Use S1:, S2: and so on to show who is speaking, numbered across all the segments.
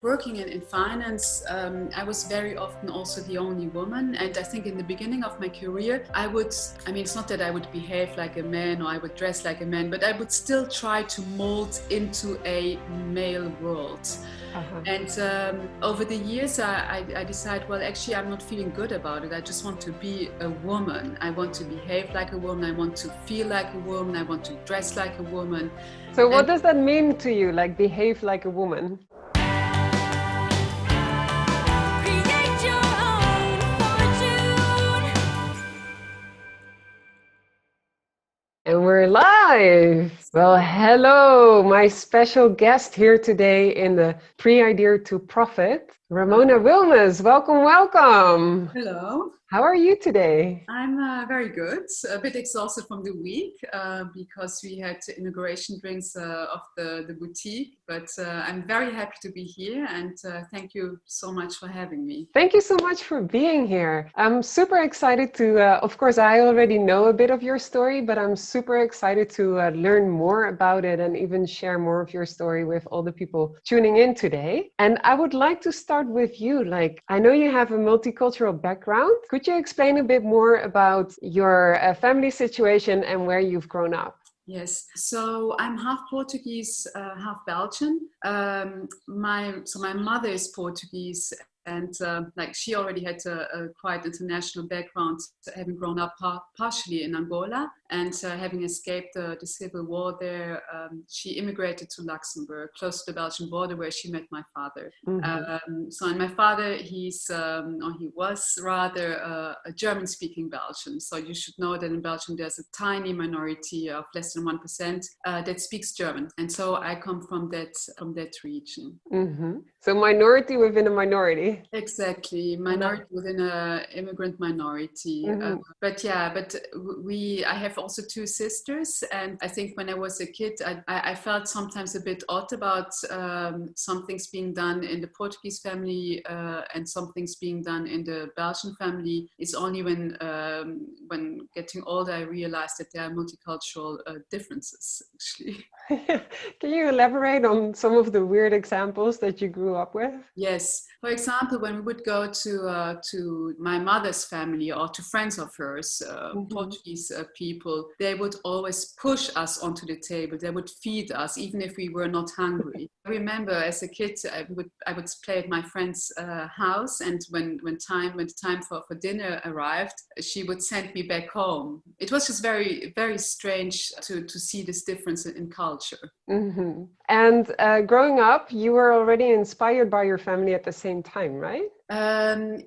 S1: Working in finance, I was very often also the only woman. And I think in the beginning of my career, it's not that I would behave like a man or I would dress like a man, but I would still try to mold into a male world. And over the years, I decided, well, actually, I'm not feeling good about it. I just want to be a woman. I want to behave like a woman. I want to feel like a woman. I want to dress like a woman.
S2: So what does that mean to you, like behave like a woman? And we're live! Well, hello, my special guest here today in the Pre-Idea to Profit, Ramona Wilmes. Welcome, welcome!
S1: Hello.
S2: How are you today?
S1: I'm very good. A bit exhausted from the week because we had inauguration drinks of the boutique, but I'm very happy to be here and thank you so much for having me.
S2: Thank you so much for being here. I'm super excited to, of course, I already know a bit of your story, but I'm super excited to learn more about it and even share more of your story with all the people tuning in today. And I would like to start with you. Like, I know you have a multicultural background. Could you explain a bit more about your family situation and where you've grown up?
S1: Yes, so I'm half Portuguese, half Belgian. My mother is Portuguese, and she already had a quite international background, having grown up partially in Angola and having escaped the civil war there. She immigrated to Luxembourg, close to the Belgian border, where she met my father. And my father, he was rather a German-speaking Belgian. So you should know that in Belgium there's a tiny minority of less than 1% that speaks German, and so I come from that region.
S2: So minority within a minority.
S1: Exactly, minority within an immigrant minority. But I have also two sisters, and I think when I was a kid, I felt sometimes a bit odd about some things being done in the Portuguese family and some things being done in the Belgian family. It's only when getting older I realized that there are multicultural differences, actually.
S2: Can you elaborate on some of the weird examples that you grew up with?
S1: Yes. For example, when we would go to my mother's family or to friends of hers, Portuguese people, they would always push us onto the table. They would feed us, even if we were not hungry. I remember as a kid, I would play at my friend's house, and when the time for dinner arrived, she would send me back home. It was just very, very strange to see this difference in culture.
S2: And growing up, you were already inspired by your family at the same time, right?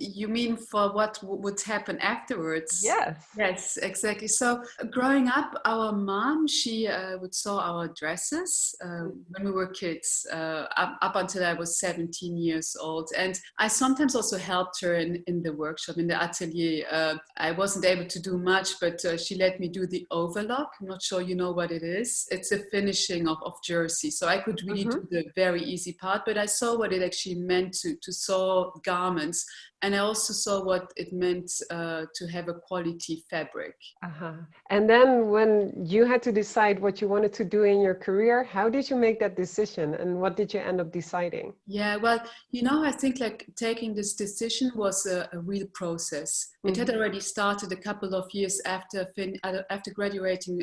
S1: You mean for what would happen afterwards?
S2: Yes.
S1: Yes, exactly. So growing up, our mom, she would sew our dresses when we were kids, up until I was 17 years old. And I sometimes also helped her in the workshop, in the atelier. I wasn't able to do much, but she let me do the overlock. I'm not sure you know what it is. It's a finishing of jersey. So I could really do the very easy part, but I saw what it actually meant to sew garments. And I also saw what it meant to have a quality fabric.
S2: And then when you had to decide what you wanted to do in your career, how did you make that decision and what did you end up deciding?
S1: Yeah, well, I think like taking this decision was a real process. It had already started a couple of years after graduating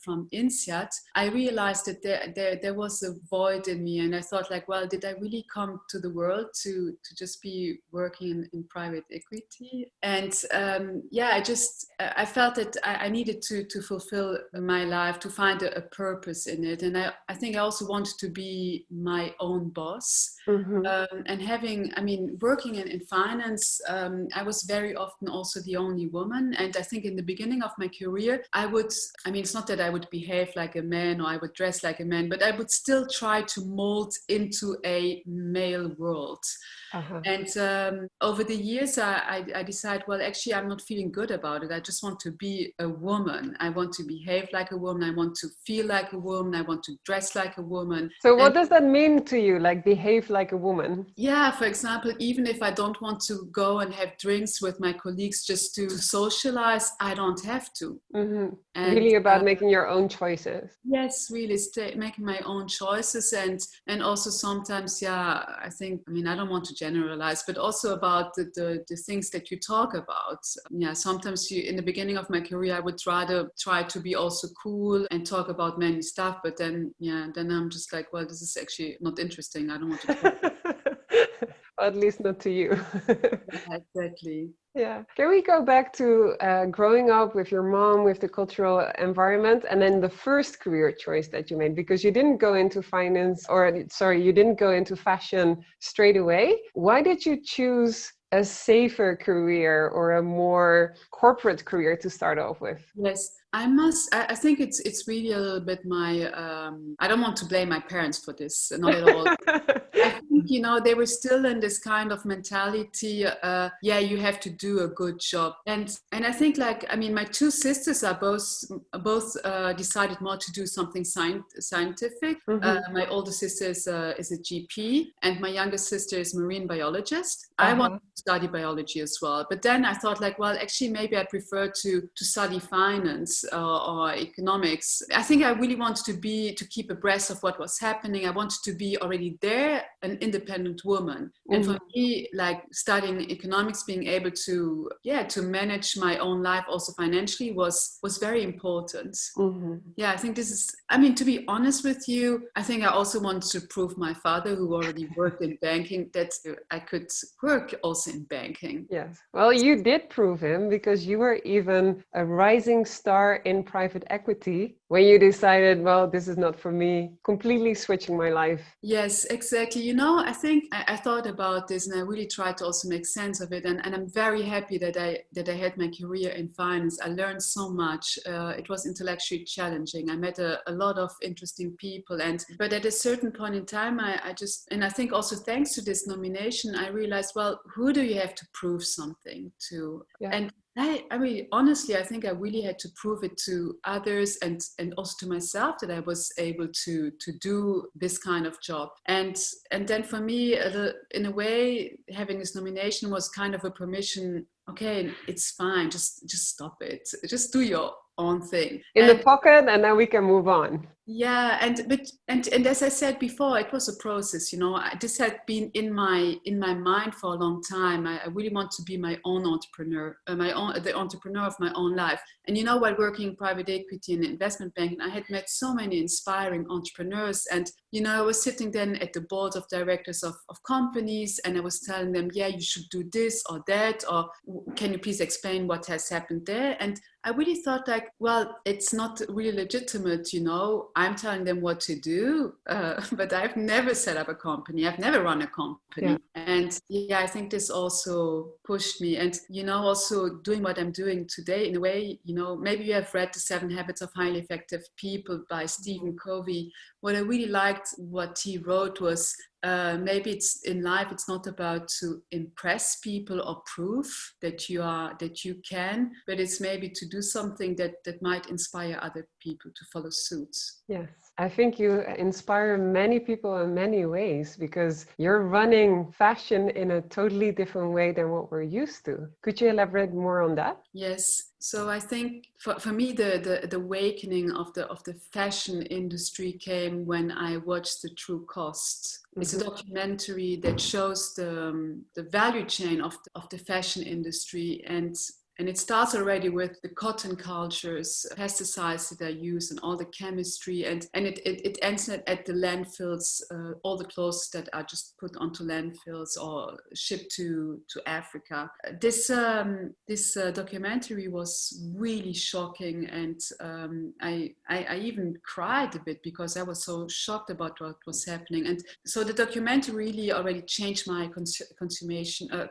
S1: from INSEAD. I realized that there was a void in me, and I thought like, well, did I really come to the world to just be working in private equity? And I felt that I needed to fulfill my life, to find a purpose in it. And I think I also wanted to be my own boss. And working in finance, I was very often also the only woman. And I think in the beginning of my career, it's not that I would behave like a man or I would dress like a man, but I would still try to mold into a male world. And over the years, I decided, well, actually, I'm not feeling good about it. I just want to be a woman. I want to behave like a woman. I want to feel like a woman. I want to dress like a woman.
S2: So what does that mean to you, like behave like a woman?
S1: Yeah, for example, even if I don't want to go and have drinks with my colleagues just to socialize, I don't have to.
S2: Mm-hmm.
S1: And,
S2: really about making your own choices.
S1: Yes, really making my own choices, and also sometimes, yeah, I think, I mean, I don't want to generalize, but also about the things that you talk about. Yeah, sometimes in the beginning of my career, I would rather try to be also cool and talk about many stuff, but then I'm just like, well, this is actually not interesting. I don't want to talk.
S2: Or at least not to you.
S1: Yeah, exactly.
S2: Yeah. Can we go back to growing up with your mom, with the cultural environment, and then the first career choice that you made? Because you didn't go into you didn't go into fashion straight away. Why did you choose a safer career or a more corporate career to start off with?
S1: Yes, I think it's really a little bit my, I don't want to blame my parents for this, not at all. I think, they were still in this kind of mentality, you have to do a good job. And I think, like, I mean, my two sisters are both decided more to do something scientific.
S2: Mm-hmm.
S1: My older sister is a GP, and my younger sister is marine biologist. I wanted to study biology as well. But then I thought, like, well, actually, maybe I prefer to study finance or economics. I think I really wanted to keep abreast of what was happening. I wanted to be already there, an independent woman. And for me, like, studying economics, being able to manage my own life also financially was very important. Yeah, I think this is, I mean, to be honest with you, I think I also wanted to prove my father, who already worked in banking, that I could work also in banking.
S2: Yes. Well, you did prove him, because you were even a rising star in private equity when you decided, well, this is not for me, completely switching my life.
S1: Yes, exactly. I think I thought about this, and I really tried to also make sense of it. And I'm very happy that I had my career in finance. I learned so much. It was intellectually challenging. I met a lot of interesting people. But at a certain point in time, I think also thanks to this nomination, I realized, well, who do you have to prove something to? Yeah. And I mean, honestly, I think I really had to prove it to others and also to myself that I was able to do this kind of job. And then for me, in a way, having this nomination was kind of a permission. Okay, it's fine. Just stop it. Just do your own thing.
S2: In the pocket, and then we can move on.
S1: Yeah, and as I said before, it was a process. This had been in my mind for a long time. I really want to be my own entrepreneur, the entrepreneur of my own life. And while working in private equity and investment banking, I had met so many inspiring entrepreneurs. And I was sitting then at the board of directors of companies, and I was telling them, yeah, you should do this or that, or can you please explain what has happened there? And I really thought, like, well, it's not really legitimate, I'm telling them what to do, but I've never set up a company. I've never run a company. Yeah. And I think this also pushed me. And, also doing what I'm doing today in a way, maybe you have read The 7 Habits of Highly Effective People by Stephen Covey. What I really liked, what he wrote was, maybe it's in life, it's not about to impress people or prove that you can, but it's maybe to do something that might inspire other people to follow suit.
S2: Yes, I think you inspire many people in many ways, because you're running fashion in a totally different way than what we're used to. Could you elaborate more on that?
S1: Yes. So I think for me, the awakening of the fashion industry came when I watched The True Cost. It's a documentary that shows the value chain of the fashion industry, and it starts already with the cotton cultures, pesticides that are used, and all the chemistry, and it ends at the landfills, all the clothes that are just put onto landfills or shipped to Africa. This documentary was really shocking, and I even cried a bit because I was so shocked about what was happening. And so the documentary really already changed my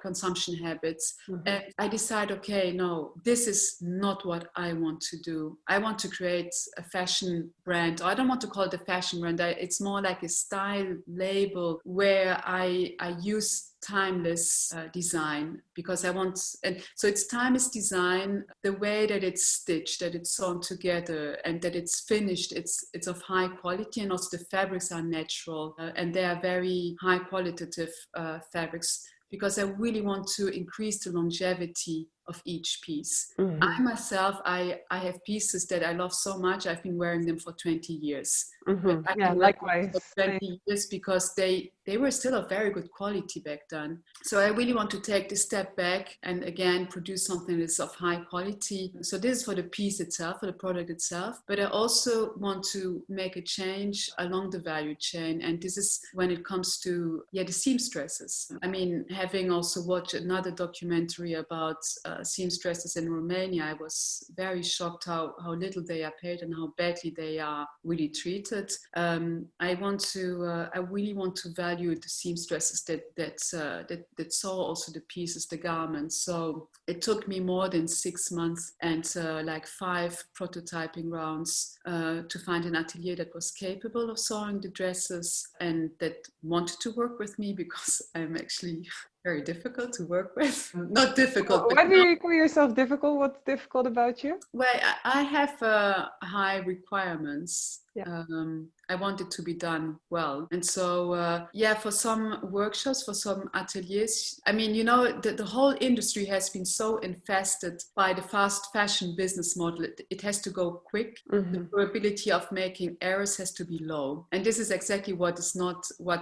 S1: consumption habits. And I decided, okay, no, this is not what I want to do. I want to create a fashion brand. I don't want to call it a fashion brand. It's more like a style label where I use timeless design, because I want, and so it's timeless design, the way that it's stitched, that it's sewn together, and that it's finished, it's of high quality, and also the fabrics are natural, and they are very high qualitative fabrics, because I really want to increase the longevity of each piece.
S2: Mm-hmm.
S1: I myself, I have pieces that I love so much. I've been wearing them for 20 years.
S2: Mm-hmm.
S1: I've
S2: Yeah,
S1: been
S2: likewise.
S1: For 20 years, because they were still of very good quality back then. So I really want to take this step back and again produce something that's of high quality. So this is for the piece itself, for the product itself. But I also want to make a change along the value chain. And this is when it comes to the seamstresses. I mean, having also watched another documentary about seamstresses in Romania, I was very shocked how little they are paid and how badly they are really treated. I really want to value the seamstresses that sew also the pieces, the garments. So it took me more than 6 months and like 5 prototyping rounds to find an atelier that was capable of sewing the dresses and that wanted to work with me, because I'm actually very difficult to work with. Not difficult.
S2: Why do you call yourself difficult? What's difficult about you?
S1: Well, I have high requirements.
S2: Yeah.
S1: I want it to be done well. And so, for some workshops, for some ateliers, I mean, the whole industry has been so infested by the fast fashion business model. It has to go quick. Mm-hmm. The probability of making errors has to be low. And this is exactly what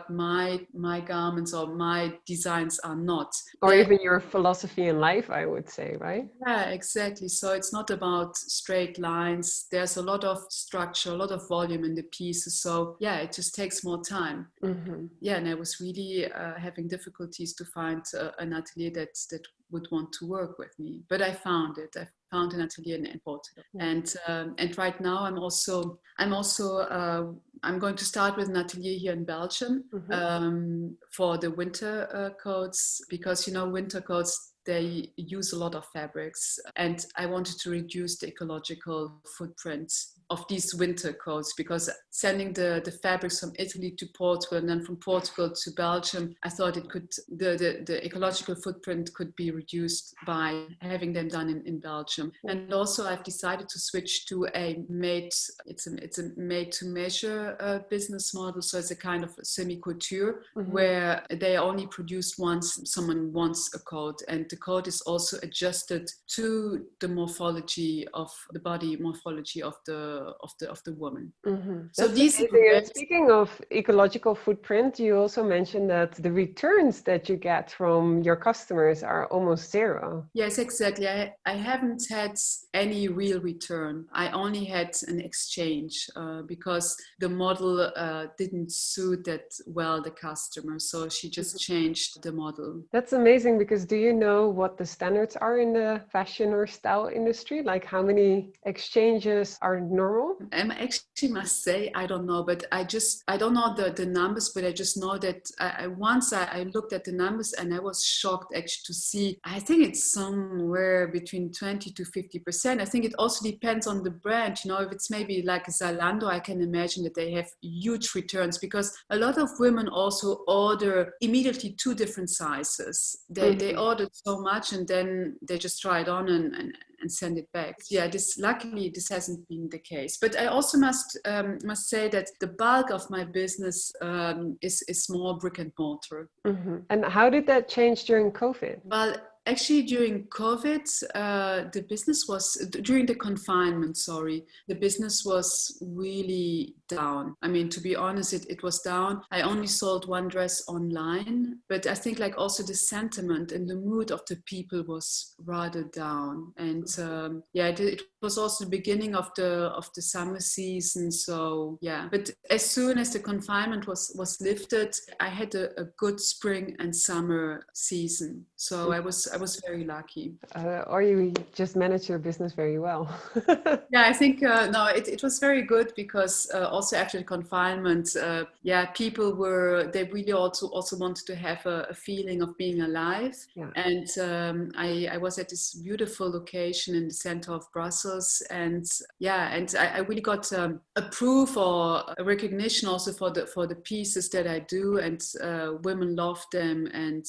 S1: my garments or my designs are not.
S2: Or even your philosophy in life, I would say, right?
S1: Yeah, exactly. So it's not about straight lines. There's a lot of structure, a lot of volume in the pieces. So it just takes more time. Mm-hmm. Yeah, and I was really having difficulties to find an atelier that would want to work with me. But I found it. I found an atelier in Portugal. Mm-hmm. And right now I'm going to start with an atelier here in Belgium. Mm-hmm. For the winter coats, because winter coats, they use a lot of fabrics, and I wanted to reduce the ecological footprint of these winter coats, because sending the fabrics from Italy to Portugal and then from Portugal to Belgium, I thought the ecological footprint could be reduced by having them done in Belgium. And also I've decided to switch to a made to measure business model. So it's a kind of semi-couture, mm-hmm. where they only produce once someone wants a coat, and the coat is also adjusted to the morphology of the body, morphology of the woman. Mm-hmm. So these.
S2: Speaking of ecological footprint, you also mentioned that the returns that you get from your customers are almost zero.
S1: Yes, exactly. I haven't had any real return. I only had an exchange because the model didn't suit that well the customer, so she just changed the model.
S2: That's amazing, because do you know what the standards are in the fashion or style industry? Like how many exchanges are normal?
S1: I actually must say I don't know, but I don't know the numbers, but I just know that once I looked at the numbers and I was shocked actually to see, I think it's somewhere between 20 to 50%. I think it also depends on the brand. If it's maybe like Zalando, I can imagine that they have huge returns, because a lot of women also order immediately 2 different sizes. They ordered so much and then they just try it on and send it back. Yeah, luckily this hasn't been the case. But I also must say that the bulk of my business is more brick and mortar.
S2: Mm-hmm. And how did that change during COVID?
S1: Well, actually, during COVID, during the confinement, the business was really down. I mean, to be honest, it was down. I only sold 1 dress online, but I think like also the sentiment and the mood of the people was rather down. And it was also the beginning of the summer season. So yeah, but as soon as the confinement was lifted, I had a good spring and summer season. So I was very lucky.
S2: Or you just manage your business very well.
S1: Yeah, I think no, it was very good because also after the confinement, people they really also wanted to have a feeling of being alive.
S2: Yeah.
S1: And I was at this beautiful location in the center of Brussels, and I really got a proof or a recognition also for the pieces that I do, and women loved them, and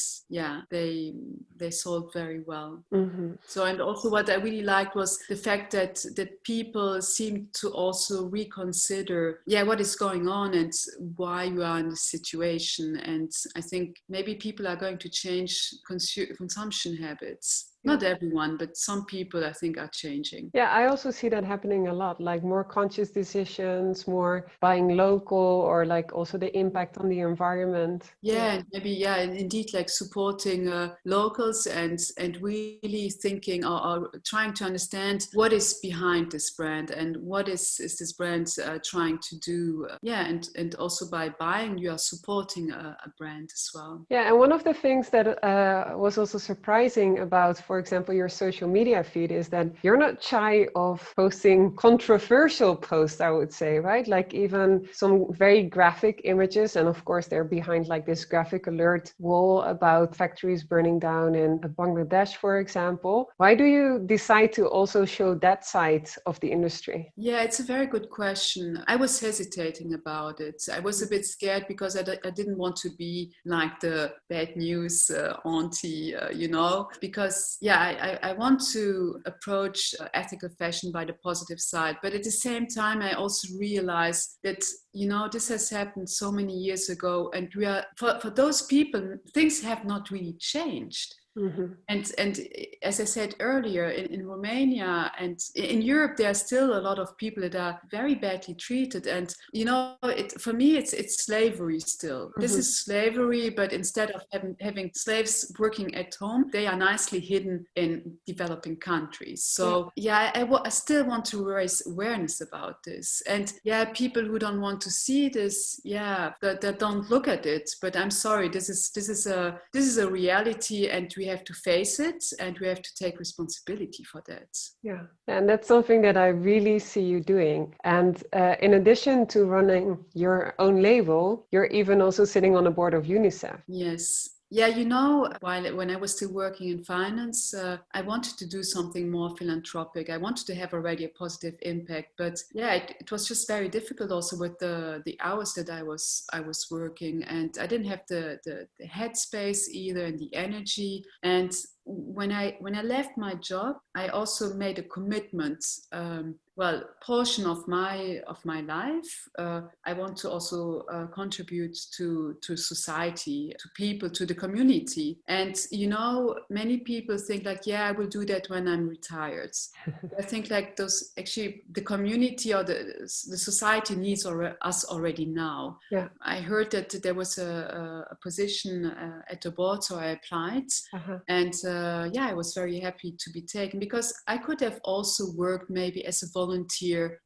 S1: they sold very well.
S2: Mm-hmm.
S1: So, and also what I really liked was the fact that people seem to also reconsider, what is going on and why you are in this situation. And I think maybe people are going to change consumption habits. Not everyone, but some people I think are changing.
S2: Yeah, I also see that happening a lot, like more conscious decisions, more buying local, or like also the impact on the environment.
S1: Yeah, maybe, indeed, like supporting locals and really thinking or trying to understand what is behind this brand and what is this brand trying to do. And also by buying, you are supporting a brand as well.
S2: Yeah, and one of the things that was also surprising about, for example, your social media feed is that you're not shy of posting controversial posts, I would say, right? Like even some very graphic images, and of course they're behind like this graphic alert wall about factories burning down in Bangladesh, for example. Why do you decide to also show that side of the industry?
S1: Yeah, it's a very good question. I was hesitating about it. I was a bit scared because I didn't want to be like the bad news auntie, because I want to approach ethical fashion by the positive side. But at the same time, I also realize that, this has happened so many years ago. And we are, for those people, things have not really changed. Mm-hmm. And as I said earlier, in Romania and in Europe, there are still a lot of people that are very badly treated. And, for me, it's slavery still. Mm-hmm. This is slavery, but instead of having slaves working at home, they are nicely hidden in developing countries. So, I still want to raise awareness about this. And, people who don't want to see this, that don't look at it. But I'm sorry, this is a reality, and we have to face it, and we have to take responsibility for that. Yeah,
S2: and that's something that I really see you doing. And in addition to running your own label, you're even also sitting on the board of UNICEF.
S1: Yes. Yeah, when I was still working in finance, I wanted to do something more philanthropic. I wanted to have already a positive impact, but it was just very difficult also with the hours that I was working, and I didn't have the headspace either and the energy. And when I left my job, I also made a commitment. Portion of my life, I want to also contribute to society, to people, to the community. And many people think like, I will do that when I'm retired. I think like the community or the society needs us already now. Yeah. I heard that there was a position at the board, so I applied. Uh-huh. And I was very happy to be taken, because I could have also worked maybe as a volunteer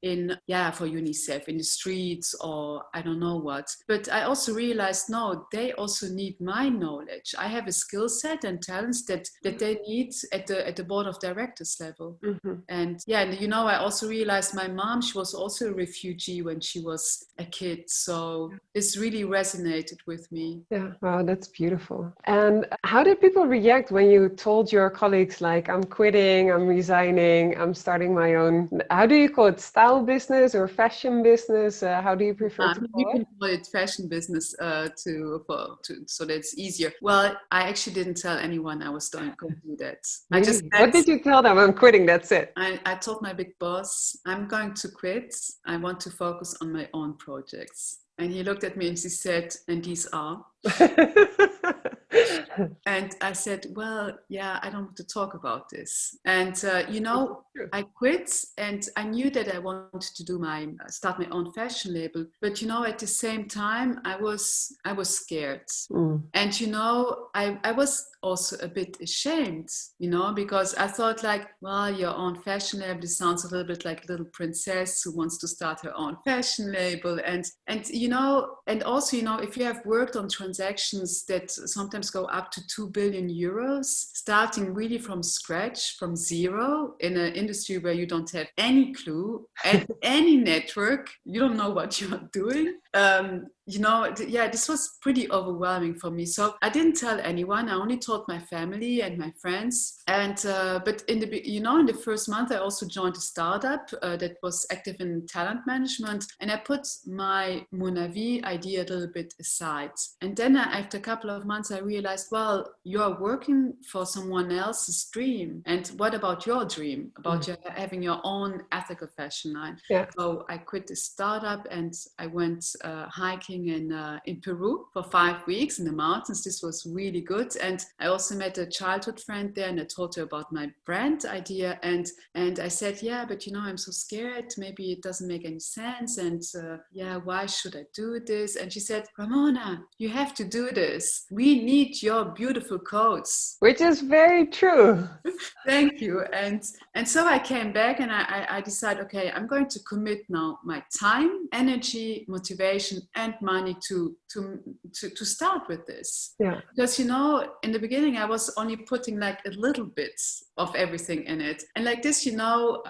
S1: for UNICEF in the streets, or I don't know what. But I also realized, no, they also need my knowledge. I have a skill set and talents that they need at the board of directors level. Mm-hmm. And I also realized my mom, she was also a refugee when she was a kid. So this really resonated with me.
S2: Yeah, wow, that's beautiful. And how did people react when you told your colleagues, like, I'm quitting, I'm resigning, I'm starting my own, how do you call it, style business or fashion business? How do you prefer to call it?
S1: You can call it fashion business so that it's easier. Well, I actually didn't tell anyone I was going to do that.
S2: Really? What did you tell them? I'm quitting, that's it.
S1: I told my big boss, I'm going to quit. I want to focus on my own projects. And he looked at me and he said, and these are? And I said, well, I don't want to talk about this. And, I quit, and I knew that I wanted to start my own fashion label. But, at the same time, I was scared. Mm. And, I was also a bit ashamed, because I thought like, well, your own fashion label, this sounds a little bit like a little princess who wants to start her own fashion label. And also, if you have worked on transactions that sometimes go up up to 2 billion euros, starting really from scratch, from zero, in an industry where you don't have any clue and any network. You don't know what you're doing. This was pretty overwhelming for me. So I didn't tell anyone. I only told my family and my friends. And but in the first month, I also joined a startup that was active in talent management, and I put my MONA WIE idea a little bit aside. And then after a couple of months, I realized, well, you're working for someone else's dream. And what about your dream? About having your own ethical fashion line?
S2: Yeah.
S1: So I quit the startup and I went hiking in Peru for 5 weeks in the mountains. This was really good. And I also met a childhood friend there, and I told her about my brand idea. And I said, yeah, but I'm so scared. Maybe it doesn't make any sense. And why should I do this? And she said, Ramona, you have to do this. We need your beautiful coats.
S2: Which is very true.
S1: Thank you. And so I came back and I decided, okay, I'm going to commit now my time, energy, motivation, and money to start with this.
S2: Yeah.
S1: Because in the beginning I was only putting like a little bit of everything in it, and like this,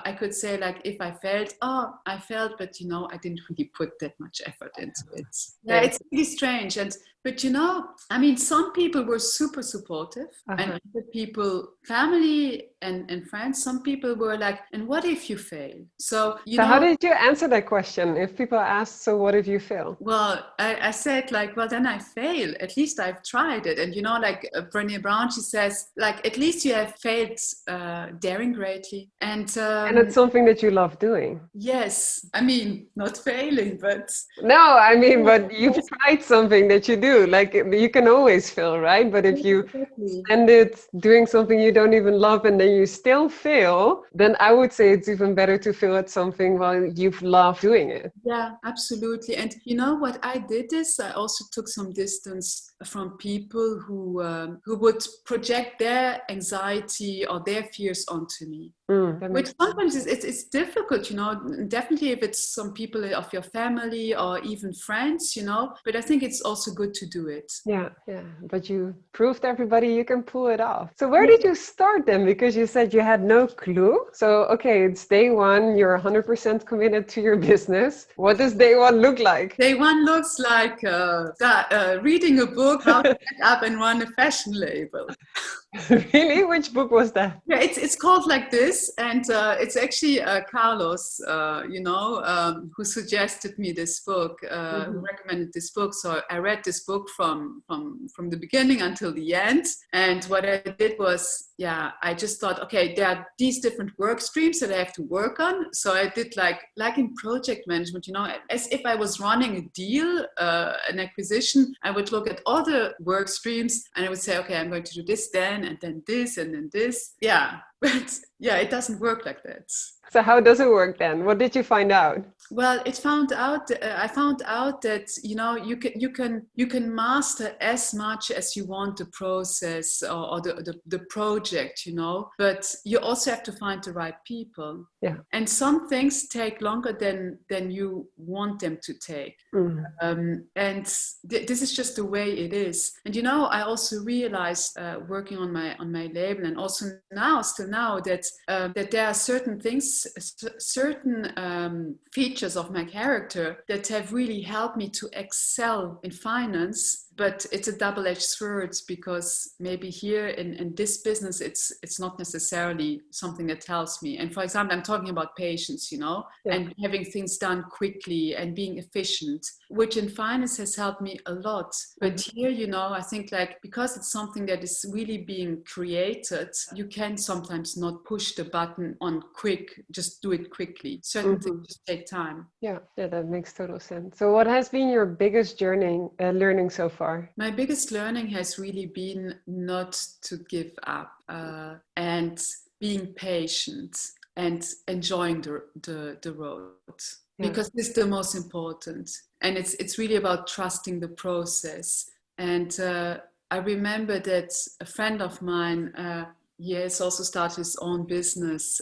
S1: I could say, like, if I failed, I failed, but I didn't really put that much effort into it. Yeah, it's really strange. But some people were super supportive, and other people, family and friends, some people were like, and what if you fail? So
S2: how did you answer that question? If people ask, so what if you fail?
S1: Well, I said, like, well, then I fail. At least I've tried it. And like Brené Brown, she says, like, at least you have failed daring greatly. And
S2: it's something that you love doing.
S1: Yes. I mean, not failing, but...
S2: No, I mean, but you've tried something that you do. Like, you can always fail, right? But if you end it doing something you don't even love and then you still fail, then I would say it's even better to fail at something while you've loved doing it.
S1: Yeah, absolutely. And what I did is I also took some distance from people who would project their anxiety or their fears onto me. Which sometimes it's difficult, definitely if it's some people of your family or even friends, but I think it's also good to do it.
S2: Yeah. But you proved everybody you can pull it off. So where did you start then? Because you said you had no clue. So, okay, it's day one, you're 100% committed to your business. What does day one look like?
S1: Day one looks like reading a book, how to set up and run a fashion label.
S2: Really? Which book was that?
S1: Yeah, it's called like this, and it's actually Carlos, who suggested me this book, who recommended this book. So I read this book from the beginning until the end, and what I did was, I just thought, okay, there are these different work streams that I have to work on. So I did like in project management, as if I was running a deal, an acquisition. I would look at all the work streams and I would say, okay, I'm going to do this then, and then this, and then this. Yeah, but it doesn't work like that.
S2: So how does it work then? What did you find out?
S1: Well, I found out that you can master as much as you want the process or the project, but you also have to find the right people.
S2: Yeah.
S1: And some things take longer than you want them to take. And this is just the way it is. And I also realized working on my label, and also still now that there are certain things, certain features of my character that have really helped me to excel in finance. But it's a double-edged sword, because maybe here in this business, it's not necessarily something that helps me. And for example, I'm talking about patience, and having things done quickly and being efficient, which in finance has helped me a lot. But here, I think, like, because it's something that is really being created, you can sometimes not push the button on quick, just do it quickly. Certain things just take time.
S2: Yeah, that makes total sense. So what has been your biggest learning so far?
S1: My biggest learning has really been not to give up and being patient and enjoying the road, because this is the most important. And it's really about trusting the process. And I remember that a friend of mine, he has also started his own business.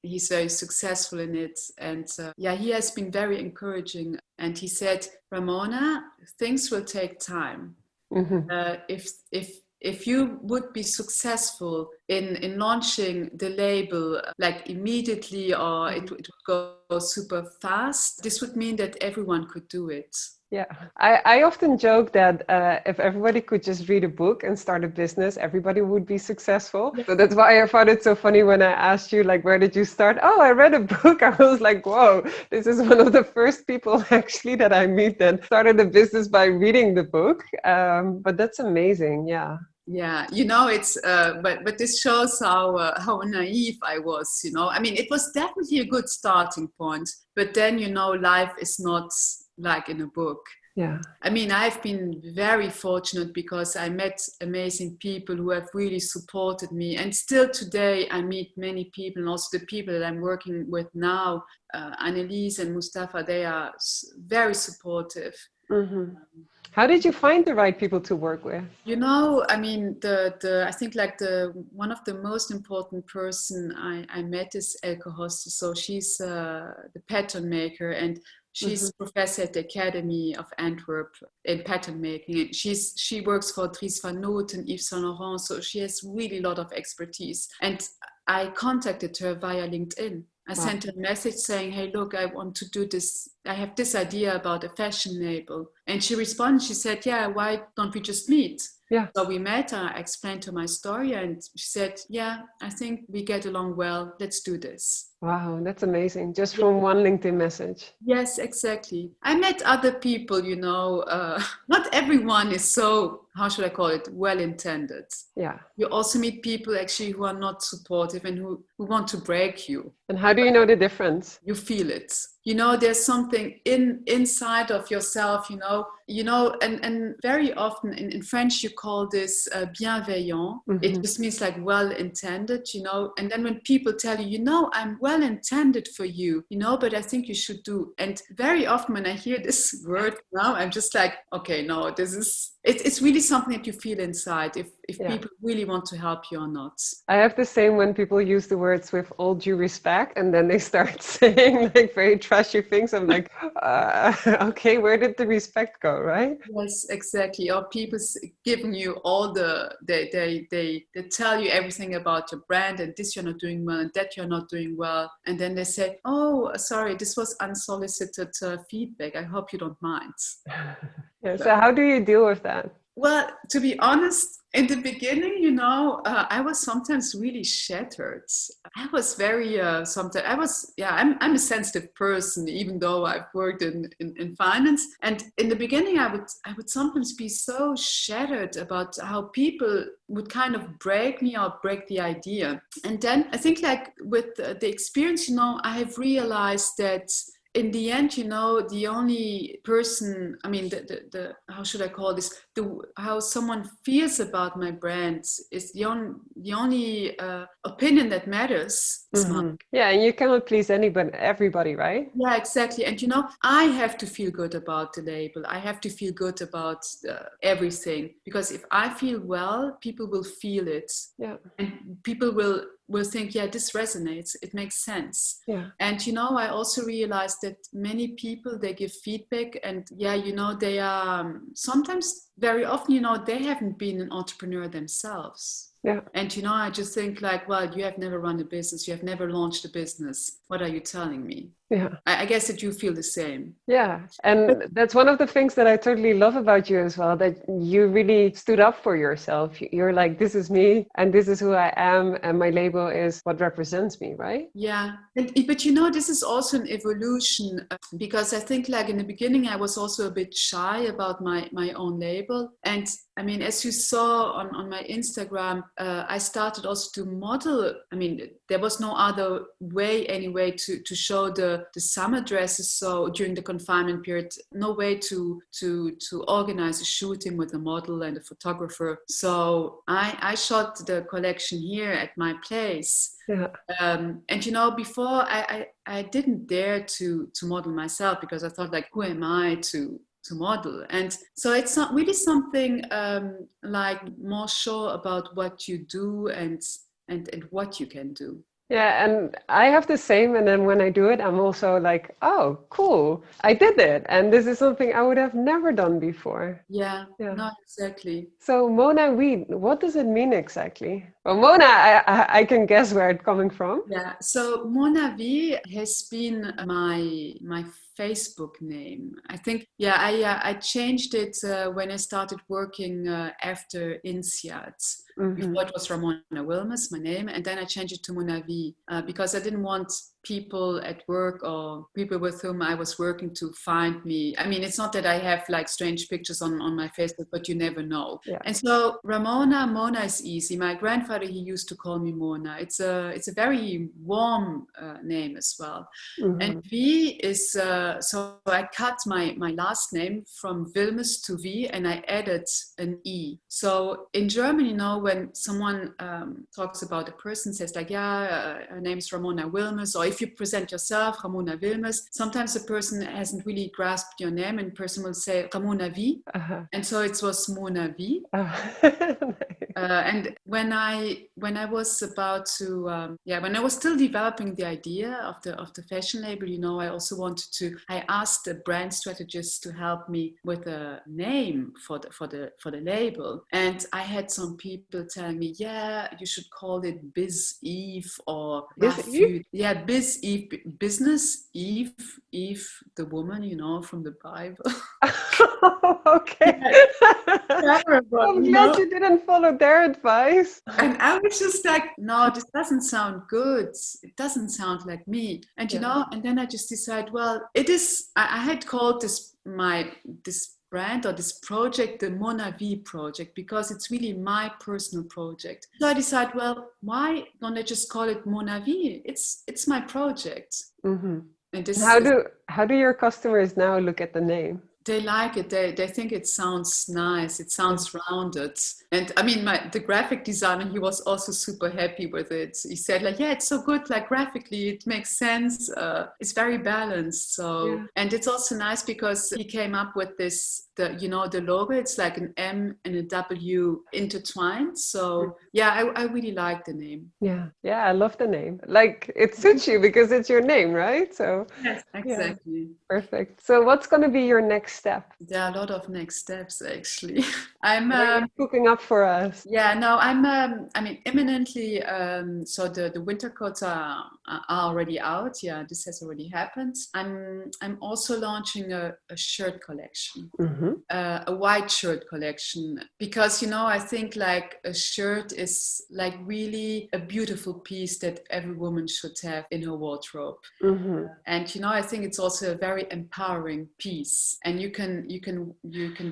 S1: He's very successful in it. And he has been very encouraging. And he said, Ramona, things will take time. If if you would be successful in launching the label like immediately, or it would go super fast, this would mean that everyone could do it.
S2: Yeah, I often joke that if everybody could just read a book and start a business, everybody would be successful. Yeah. So that's why I found it so funny when I asked you, like, where did you start? Oh, I read a book. I was like, whoa, this is one of the first people actually that I meet that started a business by reading the book. But that's amazing. Yeah.
S1: Yeah, you know, it's but this shows how naive I was, you know. I mean, it was definitely a good starting point, but then, you know, life is not like in a book.
S2: Yeah.
S1: I mean, I've been very fortunate because I met amazing people who have really supported me, and still today I meet many people, and also the people that I'm working with now, Annelies and Mustafa, they are very supportive.
S2: Mm-hmm. How did you find the right people to work with?
S1: You know, I mean, I think like one of the most important person I met is 𝗘𝗦𝗘𝗧𝗘𝗡. So she's the pattern maker, and she's professor at the Academy of Antwerp in pattern making. She works for Dries van Noot and Yves Saint Laurent, so she has really a lot of expertise. And I contacted her via LinkedIn. I sent her a message saying, hey, look, I want to do this. I have this idea about a fashion label. And she responded, she said, yeah, why don't we just meet?
S2: Yeah.
S1: So we met, I explained her my story, and she said, yeah, I think we get along well. Let's do this.
S2: Wow, that's amazing. Just from one LinkedIn message.
S1: Yes, exactly. I met other people, you know, not everyone is so, how should I call it, well-intended.
S2: Yeah.
S1: You also meet people actually who are not supportive and who want to break you.
S2: And how do you know the difference?
S1: You feel it. You know, there's something inside of yourself, you know, and very often in French you call this bienveillant. It just means like well-intended, you know, and then when people tell you, you know, I'm well-intended for you, you know, but I think you should do. And very often when I hear this word now, I'm just like, okay, no, it's really something that you feel inside, if people really want to help you or not.
S2: I have the same when people use the words with all due respect, and then they start saying like very trashy things. I'm like, okay, where did the respect go, right?
S1: Yes, exactly. Or people giving you all they tell you everything about your brand, and this you're not doing well, and that you're not doing well. And then they say, oh, sorry, this was unsolicited feedback. I hope you don't mind.
S2: Yeah, so how do you deal with that?
S1: Well, to be honest, in the beginning, you know, I was sometimes really shattered. I was very, I'm a sensitive person, even though I've worked in finance. And in the beginning, I would sometimes be so shattered about how people would kind of break me or break the idea. And then I think like with the experience, you know, I have realized that in the end, you know, the only person, I mean, the how should I call this? How someone feels about my brand is the only opinion that matters.
S2: Yeah, and you cannot please everybody, right?
S1: Yeah, exactly. And you know, I have to feel good about the label. I have to feel good about everything, because if I feel well, people will feel it.
S2: Yeah,
S1: and people will think, yeah, this resonates, it makes sense.
S2: Yeah.
S1: And you know, I also realized that many people, they give feedback, and yeah, you know, they are sometimes, very often, you know, they haven't been an entrepreneur themselves.
S2: Yeah.
S1: And you know, I just think like, well, you have never run a business, you have never launched a business, what are you telling me?
S2: Yeah.
S1: I guess that you feel the same.
S2: Yeah. And that's one of the things that I totally love about you as well, that you really stood up for yourself. You're like, this is me and this is who I am, and my label is what represents me, right?
S1: Yeah. But you know, this is also an evolution, because I think like in the beginning, I was also a bit shy about my own label. And I mean, as you saw on my Instagram, I started also to model. I mean, there was no other way anyway to show the summer dresses. So during the confinement period, no way to organize a shooting with a model and a photographer. So I shot the collection here at my place.
S2: Yeah.
S1: And you know, before I didn't dare to model myself, because I thought like, who am I to model? And so it's not really something like more sure about what you do and what you can do.
S2: Yeah, and I have the same. And then when I do it, I'm also like, oh, cool, I did it. And this is something I would have never done before.
S1: Yeah,
S2: Yeah.
S1: no, exactly.
S2: So MONA WIE, what does it mean exactly? Well, Mona, I can guess where it's coming from.
S1: Yeah, so MONA WIE has been my Facebook name. I think, yeah, I changed it when I started working after INSEAD. Before it was Ramona Wilmes, my name, and then I changed it to MONA WIE because I didn't want people at work or people with whom I was working to find me. I mean, it's not that I have like strange pictures on my Facebook, but you never know.
S2: Yeah.
S1: And so Mona is easy. My grandfather, he used to call me Mona. It's a very warm name as well. And WIE is, so I cut my last name from Wilmes to WIE and I added an E. So in German, you know, when someone talks about a person, says like, yeah, her name's Ramona Wilmes, or if you present yourself, Ramona Wilmes, sometimes the person hasn't really grasped your name and the person will say Ramona WIE. And so it was MONA WIE. And when I was about to, when I was still developing the idea of the fashion label, you know, I also wanted to, I asked the brand strategist to help me with a name for the label. And I had some people telling me, yeah, you should call it Biz Eve or
S2: Biz-Eve?
S1: Yeah, Biz Eve, business Eve, the woman, you know, from the Bible.
S2: Okay.
S1: Terrible,
S2: I'm glad you didn't follow their advice.
S1: And I was just like, no, this doesn't sound good. It doesn't sound like me. And you know, and then I just decided, well, it is. I had called this brand or this project the MONA WIE project because it's really my personal project. So I decided, well, why don't I just call it MONA WIE? It's my project. And this.
S2: How do your customers now look at the name?
S1: They like it. They think it sounds nice. It sounds rounded. And I mean, the graphic designer, he was also super happy with it. He said like, yeah, it's so good. Like graphically, it makes sense. It's very balanced. So, and it's also nice because he came up with this, the logo. It's like an M and a W intertwined. So yeah, I really like the name.
S2: Yeah, I love the name. Like it suits you because it's your name, right? So
S1: yes, exactly.
S2: Yeah. Perfect. So what's going to be your next step?
S1: There are a lot of next steps actually. I'm
S2: cooking up for us.
S1: Yeah, no, I mean, imminently. So the winter coats are already out. Yeah, this has already happened. I'm also launching a shirt collection, a white shirt collection, because you know I think like a shirt is like really a beautiful piece that every woman should have in her wardrobe. And you know I think it's also a very empowering piece, and you can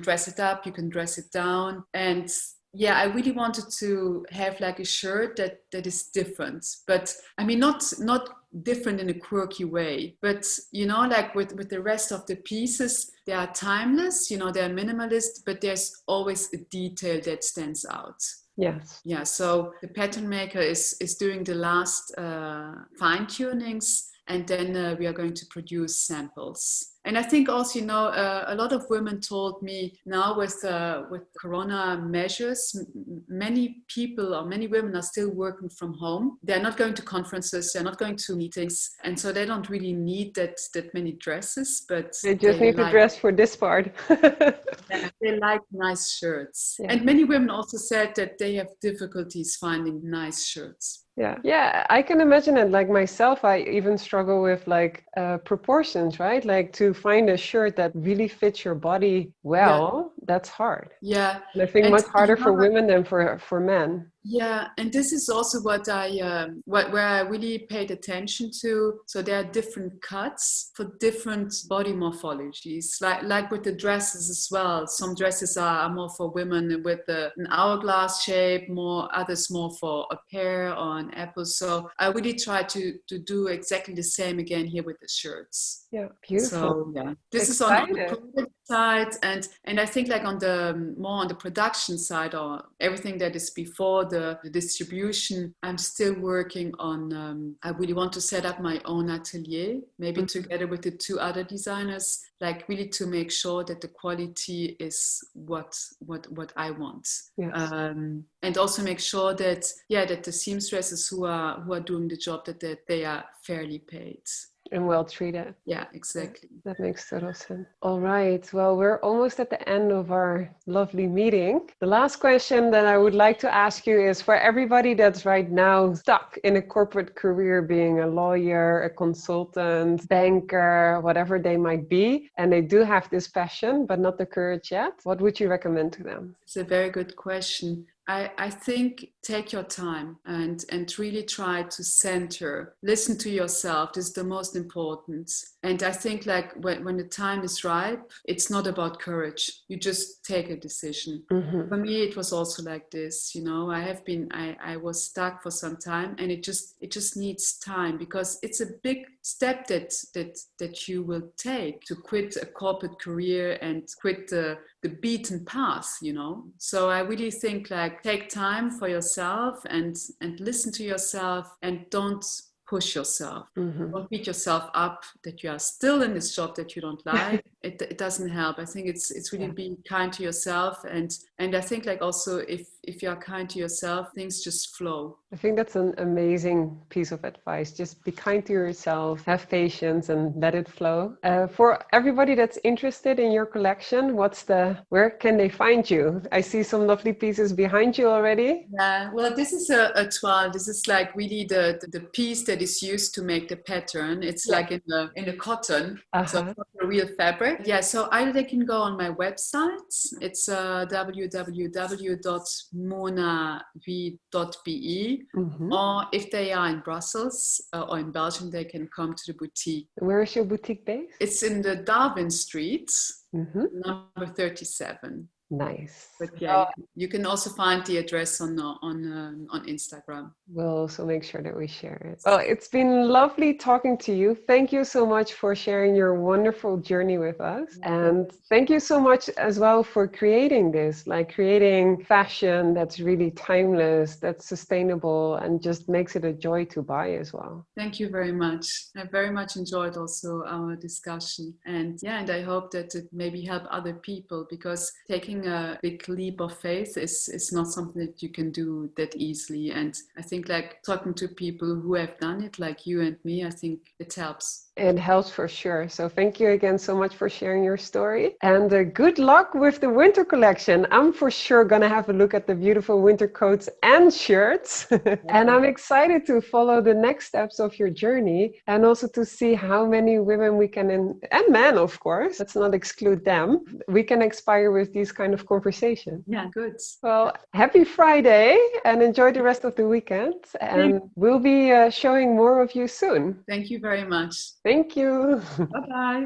S1: dress it up, you can dress it down, and yeah, I really wanted to have like a shirt that is different, but I mean not different in a quirky way, but you know, like with the rest of the pieces, they are timeless, you know, they're minimalist, but there's always a detail that stands out.
S2: Yes.
S1: Yeah, so the pattern maker is doing the last fine tunings, and then we are going to produce samples. And I think also, you know, a lot of women told me now with Corona measures, many people or many women are still working from home. They're not going to conferences, they're not going to meetings. And so they don't really need that many dresses, but
S2: they just need to dress for this part.
S1: Yeah, they like nice shirts. Yeah. And many women also said that they have difficulties finding nice shirts.
S2: Yeah, I can imagine it. Like myself, I even struggle with like proportions, right? Like to find a shirt that really fits your body well, that's hard.
S1: Yeah.
S2: And I think much harder for women than for men.
S1: Yeah, and this is also what where I really paid attention to. So there are different cuts for different body morphologies, like with the dresses as well. Some dresses are more for women with an hourglass shape, others more for a pear or an apple. So I really try to do exactly the same again here with the shirts.
S2: Yeah, beautiful.
S1: So yeah, this is on the product side, and I think like on the production side, or everything that is before the distribution, I'm still working on, I really want to set up my own atelier, maybe together with the 2 other designers, like really to make sure that the quality is what I want.
S2: Yes.
S1: And also make sure that, that the seamstresses who are doing the job, that they are fairly paid.
S2: And well treated.
S1: Yeah, exactly.
S2: That makes total sense. All right. Well, we're almost at the end of our lovely meeting. The last question that I would like to ask you is for everybody that's right now stuck in a corporate career, being a lawyer, a consultant, banker, whatever they might be, and they do have this passion, but not the courage yet, what would you recommend to them?
S1: It's a very good question. I think take your time and really try to center, listen to yourself. This is the most important. And I think like when the time is ripe, it's not about courage. You just take a decision. For me, it was also like this, I was stuck for some time, and it just needs time, because it's a big step that you will take to quit a corporate career and quit the beaten path, So I really think like take time for yourself and listen to yourself, and don't push yourself. Don't beat yourself up that you are still in this job that you don't like. It doesn't help. I think it's really being kind to yourself, and I think like also if you are kind to yourself, things just flow.
S2: I think that's an amazing piece of advice. Just be kind to yourself, have patience, and let it flow. For everybody that's interested in your collection, where can they find you? I see some lovely pieces behind you already.
S1: Yeah, well, this is a toile. This is like really the piece that is used to make the pattern. It's like in a cotton, so it's not a real fabric. Yeah, so either they can go on my website. It's www.monawie.be. Or if they are in Brussels or in Belgium, they can come to the boutique.
S2: Where is your boutique based?
S1: It's in the Darwin Street, number 37.
S2: Nice.
S1: But yeah, you can also find the address on Instagram.
S2: We'll also make sure that we share it. Well, it's been lovely talking to you. Thank you so much for sharing your wonderful journey with us. And thank you so much as well for creating this, like creating fashion that's really timeless, that's sustainable, and just makes it a joy to buy as well.
S1: Thank you very much. I very much enjoyed also our discussion. And I hope that it maybe help other people, because taking a big leap of faith is not something that you can do that easily. And I think like talking to people who have done it, like you and me, I think it helps.
S2: It helps for sure. So thank you again so much for sharing your story, and good luck with the winter collection. I'm for sure going to have a look at the beautiful winter coats and shirts. And I'm excited to follow the next steps of your journey, and also to see how many women we can, and men, of course, let's not exclude them, we can inspire with these kind of conversations.
S1: Yeah, good.
S2: Well, happy Friday, and enjoy the rest of the weekend. And we'll be showing more of you soon.
S1: Thank you very much.
S2: Thank you.
S1: Bye-bye.